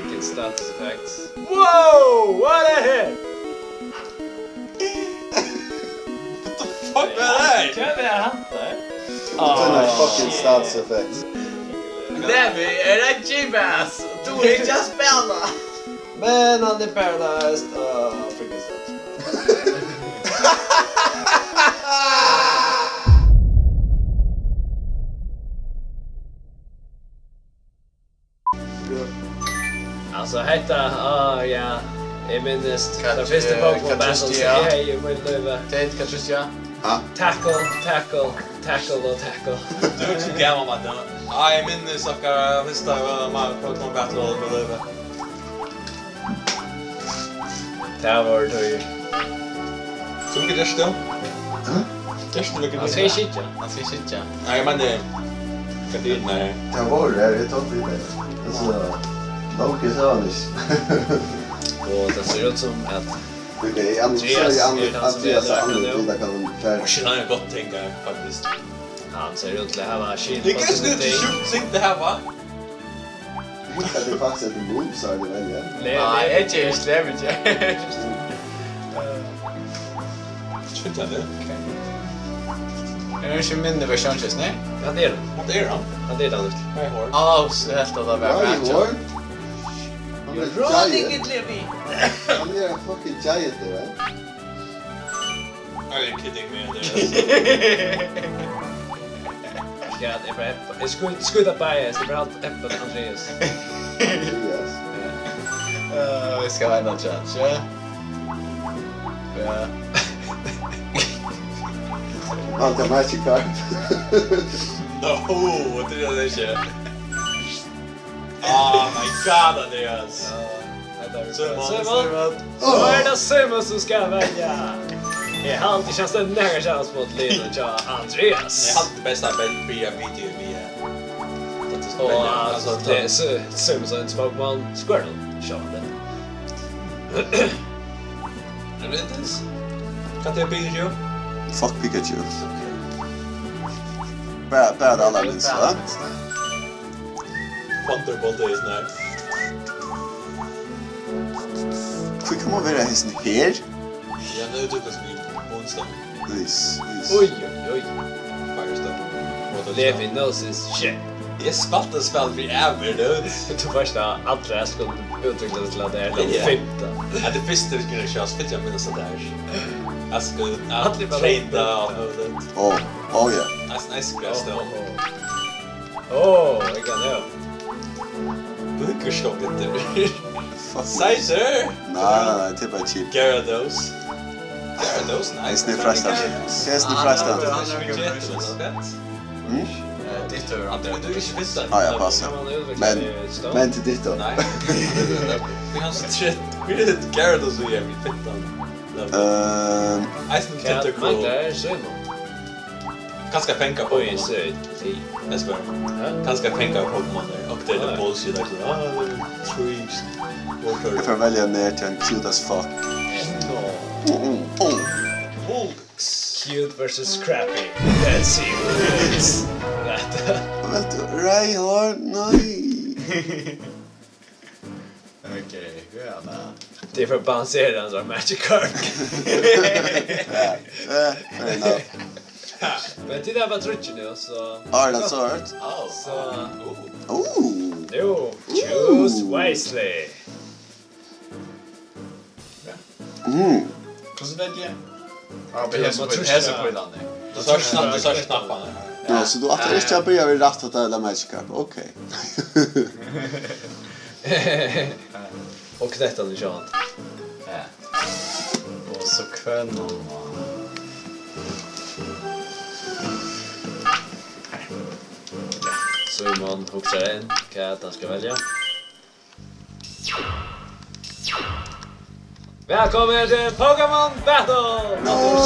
freaking status effects. Whoa! What a hit! What the fuck var det? Kan vi ha hänt där? Fucking status effects. Levi, är det G-Bass? Du är inte spela! Men han är paralyzed. Freaking status. Alltså hetta, ja. Jag minns det första Pokémon Battles i mitt liv. Tey, kan du säga? Tackle. Du är också gammal med den. Jag minns att jag visste att Pokémon Battle med livet. Det var det. Så mycket det då? Just det, Han ska skicka. Nej, men det kan det inte. Det var det, det tog lite. Alltså, Loki sa han Och det ser ut som att okej, Andreas andra kan Och Kina är gott tänka faktiskt. han ser ut till att ha skill. Det kanske inte skjuts det här va? det är faktiskt ett move så är det väl ja. Nej, det är just Levi. Skjuta det. Är det inte mindre version just nu? Ja, det är det. Vad är det då? Ja, det är det. Jag har. Så helt att det var Right, match. You're running it, Levi! Han är en fucking giant där, right? Are you kidding me? Ja, det är bara jag skudda bias, det är bara allt äpplet Andreas. Yes. Vi ska ha en chans, ja. Ja. Han tar magic card. No, det är det inte. Oh my god, Andreas! Så är det Simon som ska välja! Det har alltid känns det nära chans mot Lino och Andreas. Jag har alltid bästa via video via. Och det är Simons Pokémon Squirtle. Kör det. Jag vet inte ens. Kan det Pikachu? Fuck Pikachu. Bad alla minns, va? Thunderbolt är snart. Hur kan man vara hästen här? Ja, nu tycker jag som i onsdag. Vis. Oj. Firestone. Levi knows his shit. Jag spaltar spel för ever, dude. Det första andra skulle utvecklas till att det är den femte. Ja, det första det skulle köras för jag minns sådär. Jag skulle trada av det. Oh yeah. That's nice grass då. Jag kan det. Du hur ska det inte? Sizer? Nej, det är bara cheap. Gyarados, nice. Det är frastan. Ditto. Du är inte visst. Ja, jag passar. Men till ditt då. Nej. Vi har så trött. Vi är ett Gyarados och jag vill fitta. Jag ska inte Man där Simon. Kanske penka på Oj, så jag svär. Kanske penka på Pokémon där. Och det är bullshit där. Trees. Jag får välja ner till en cute as fuck. Cute versus crappy. Let's see who wins. Vet du, Reinhardt, nej. Okej, gärna. Det är för att balansera den som Magic Card. Fair enough. Men titta på Trutchen nu så... Arda Sort. Så... Oh. Choose wisely. Hvordan velger jeg? Ja, på hese på i landet. Du tar knapparna. Ja, så du att inte börjar vi rätt att alla Magic Card. Okej. Och detta nu Jean. Ja. Och så kvännan. Simon huxar in. Vad han ska välja. Välkommen till Pokémon Battle!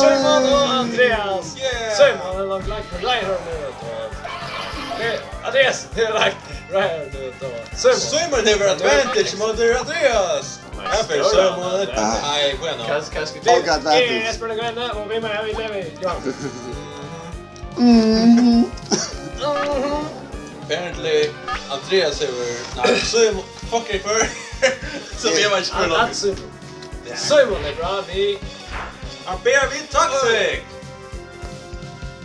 Simon och Andreas! Simon har lagt Reinhardt nu. Andreas har lagt Reinhardt nu. Simon har advantage mot Andreas! Efter Simon... Nej, bueno. Kanske Och advantage. Jag spelar granna och vi med Levi. Apparently, Andreas över... Simon... Fuck it för... Som jag var inte för långt. Simon är bra, vi... Han ber vid Toxic!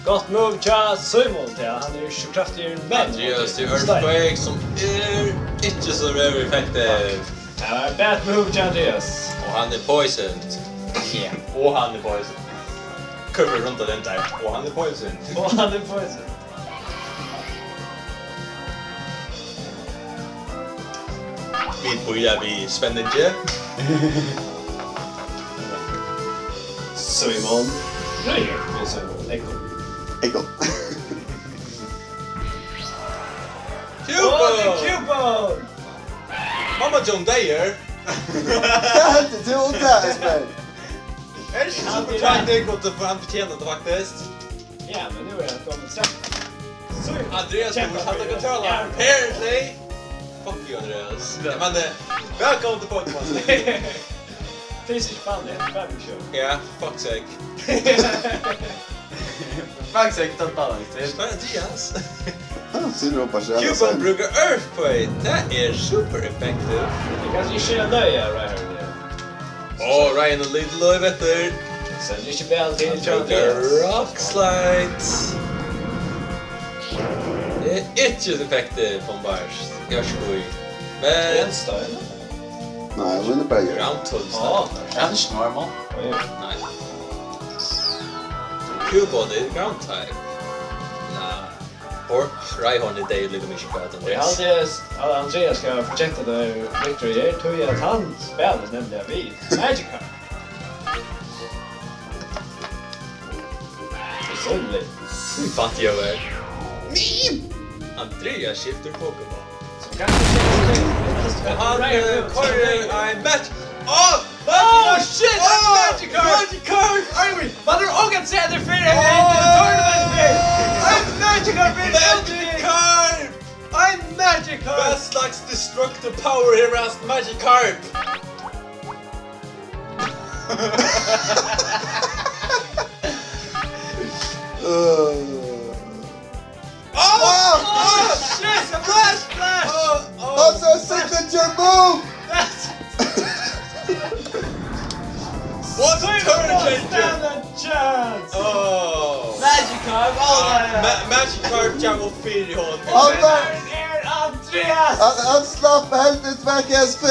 Gott move tja Simon, ja. Han är ju så kraftig men. Andreas är Earthquake som är inte så very effective. Ja, bad move tja Andreas. Och han är poisoned. Yeah. Och han är poisoned. Kurvar runt den där. Och han är poisoned. Och han är poisoned. Vi börjar vid spännande. Simon. Nej, det är Simon. Ego. Cubo! Mamma John Dyer. Kan inte tro det, Espen. Är det inte supertraktigt gott att få han förtjänat faktiskt? Ja, men nu är det kommit strax. Andreas kommer hade kontroll. Apparently. Fuck you Andreas. Men välkommen till Pokémon. Fysisk fan, det är en family show. Ja, fuck's sake. Fuck's sake, total inte. Andreas. Synd hoppas jag. Cuban brukar Earthquake. Det är super effective. Det kanske är skillnad nöja right här. Åh, Ryan och Lidl vet du. Sen är det väl till Rock Slide. Det är inte effektivt på en bars. Jag skoj. Men... Vänster, eller? Nej, jag vill inte bara göra. Ground Tull Ja, Kanske normal. Nej. Cuba, det är ground type. Nej. Rhyhorn är det lite mycket bättre än det. Andreas ska fortsätta där Victor är tror jag att han spelar nämligen vid Magikarp. Försökligt. Hur fan inte jag är? Andreas skiftar Pokémon. Så kanske det Han korrar en match. Oh shit! Magikarp! Vad har du åkat säga det för tournament? Magikarp! I'm Magikarp! Best slags destructive power here as Magikarp! Oh shit! Splash! That's our signature move! What's a turn chance! Oh! Magikarp! Magikarp Jungle 4 i håll. Andreas! Han slapp helvetet verk SP!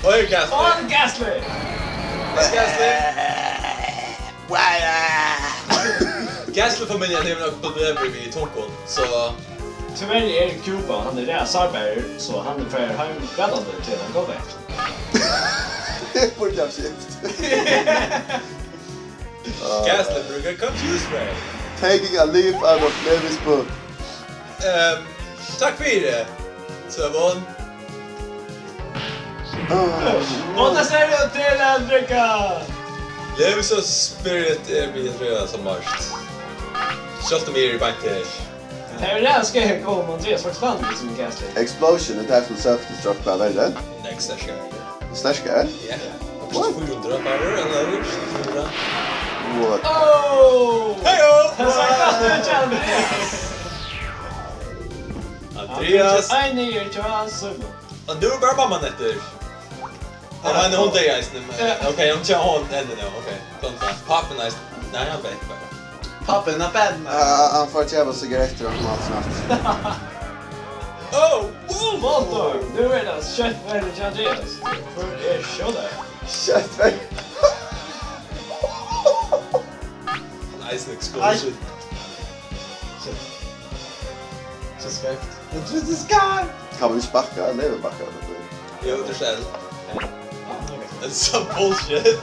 Vad är det Gasly? On Gasly! Gasly-familjen är väl något problem vid Tonkon, så... Tyvärr är det Cuba, han är deras arbetare, så han är för han brännande till en gång. Det borde jag skift. Gasly brukar confuse mig. Taking a leaf out of Levis book. Tack för det, Simon. Och det ser ut till Andrika! Levis' spirit är min röda som marst. Kört dem i banker. Det är det ska jag gå om Andreas faktiskt vann som Gasly. Explosion, attack from self-destruct by very dead. Next slash guy. Slash guy? Yeah. What? 400 power eller 400? What? Oh! Hejo! Han sa att det Andreas! En nyer till hans Simon. Och nu börjar mamman efter. Men hon är ice nu. Okej, jag kör hon ännu nu. Okej, konta. Pappen är ice. Nej, han vet bara. Pappen är bad man. Han får ett jävla cigaretter och mat snart. Oh! Motor! Nu är det köttvärde till Andreas. För det är så där. Köttvägg. Nice explosion. Så skräft. Into the sky! Kan man ju sparka? Lever backa. Jo, det är själv. That's some bullshit.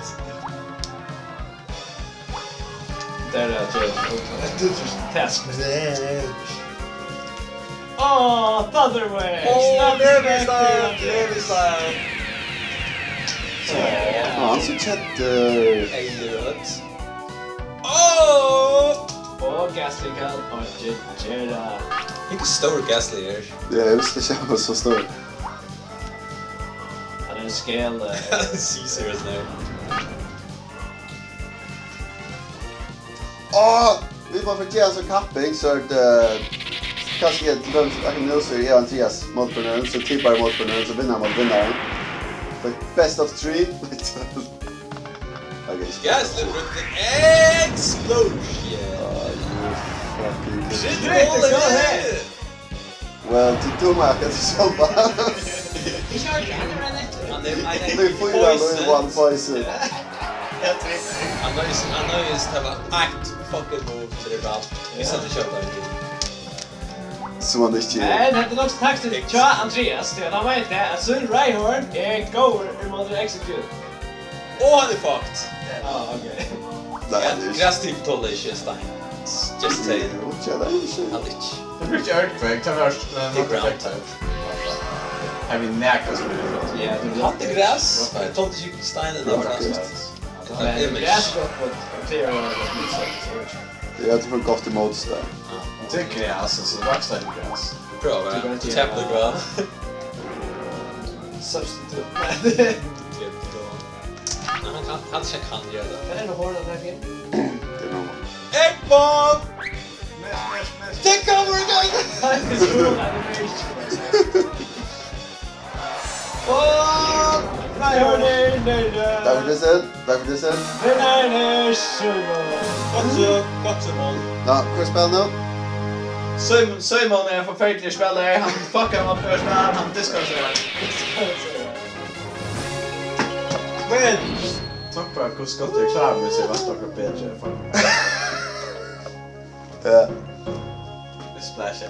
Där är det task. Åh, Thunderwave! Levisar! Han så kätter. Elliot. Åh! Och Gasly kan budgetera. Vilken stor Gasly är. Jag visste känna så stor. Han är en scale. See serious nu. Vi må få göra så kapping så att kanske jag kan nu så är Andreas motprenören så tippar motprenören så vinner man vinnaren. But best of 3. Okay. Gas the explosion. Well, to do my so bad. Det är 4 och 1 poison. I know you have an act fucking move to the ground. You said to show that. Så man inte. Nej, det är också tack till Andreas. Det han vet det att Sun Rayhorn är go mot execute. Han är fucked. Ja, okej. Gräs typ tolle i Stein. Just saying. Hallich. Det blir inte earthquake, ta först. I mean, näkas med det. Ja, du har inte gräs. Jag tog inte Steinen där först. Men gräs går på clear och Det är för gott emot där. Det är gräs, så vaxar det gräs. Bra, va? Tap the ground. Substitute. Han kan göra det. Är det någon hård attack? Det är nog. Eggbomb! Take cover again! Det är cool animation. Nej, hörni! Tack för det sen. Nej, Gott så mål. Ja, hur spelar nu? Simon är en förfärlig spelare, han fuckar upp för spel, han diskvalificerar. Men! Tack för att Skott är klar med sig vart och bättre. Ja. Det splashar.